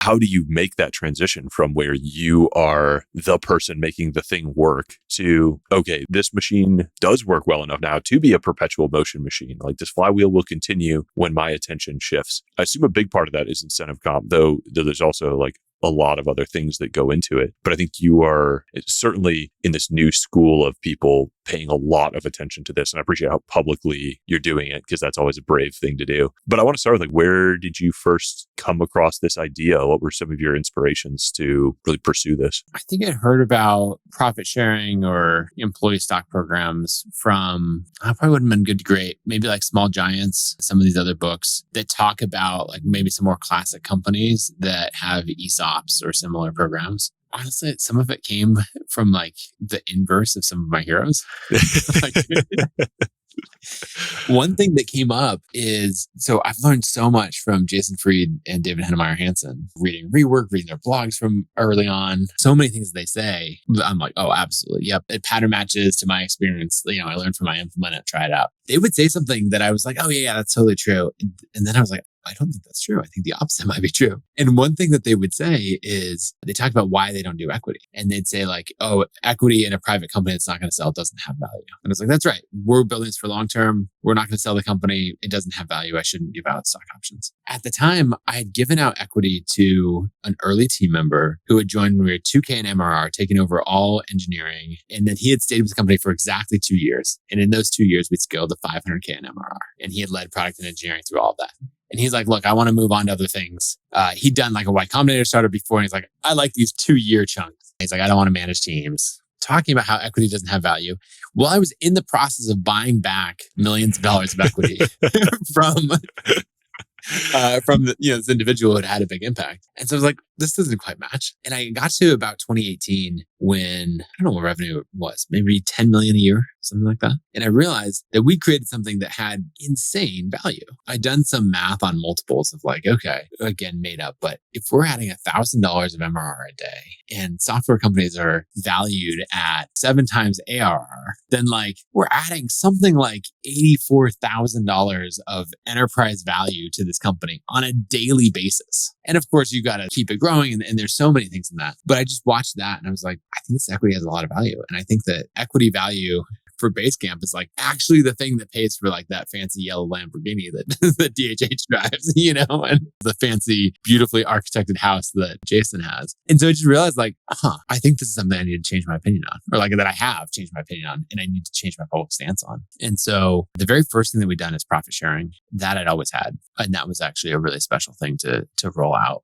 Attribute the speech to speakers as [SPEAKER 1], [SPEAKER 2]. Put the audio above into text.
[SPEAKER 1] how do you make that transition from where you are the person making the thing work to, okay, this machine does work well enough now to be a perpetual motion machine. Like this flywheel will continue when my attention shifts. I assume a big part of that is incentive comp, though there's also like a lot of other things that go into it. But I think you are certainly in this new school of people paying a lot of attention to this. And I appreciate how publicly you're doing it, because that's always a brave thing to do. But I want to start with like, where did you first come across this idea? What were some of your inspirations to really pursue this?
[SPEAKER 2] I think I heard about profit sharing or employee stock programs from, I probably wouldn't have been Good to Great, maybe like Small Giants, some of these other books that talk about like maybe some more classic companies that have ESOPs or similar programs. Honestly, some of it came from like the inverse of some of my heroes. Like, one thing that came up is, so I've learned so much from Jason Fried and David Hennemeyer Hansen, reading Rework, reading their blogs from early on. So many things they say, I'm like, oh, absolutely. Yep. It pattern matches to my experience. You know, I learned from I implement it, try it out. They would say something that I was like, oh yeah, that's totally true. And then I was like, I don't think that's true. I think the opposite might be true. And one thing that they would say is they talk about why they don't do equity. And they'd say like, oh, equity in a private company that's not going to sell doesn't have value. And it's like, that's right. We're building this for long term. We're not going to sell the company. It doesn't have value. I shouldn't give out stock options. At the time, I had given out equity to an early team member who had joined when we were 2K in MRR, taking over all engineering. And then he had stayed with the company for exactly 2 years. And in those 2 years, we'd scaled to 500K in MRR. And he had led product and engineering through all of that. And he's like, look, I want to move on to other things. He'd done like a Y Combinator startup before. And he's like, I like these 2-year chunks. He's like, I don't want to manage teams. Talking about how equity doesn't have value. Well, I was in the process of buying back millions of dollars of equity from this individual who had a big impact. And so I was like, this doesn't quite match. And I got to about 2018 when, I don't know what revenue was, maybe 10 million a year, something like that. And I realized that we created something that had insane value. I'd done some math on multiples of like, okay, again, made up, but if we're adding $1,000 of MRR a day and software companies are valued at 7 times ARR, then like we're adding something like $84,000 of enterprise value to this company on a daily basis. And of course, you got to keep it growing. And there's so many things in that. But I just watched that and I was like, I think this equity has a lot of value. And I think that equity value for Basecamp is like actually the thing that pays for like that fancy yellow Lamborghini that that DHH drives, and the fancy, beautifully architected house that Jason has. And so I just realized like, I think this is something I need to change my opinion on, or like that I have changed my opinion on, and I need to change my public stance on. And so the very first thing that we've done is profit sharing. That I'd always had. And that was actually a really special thing to roll out.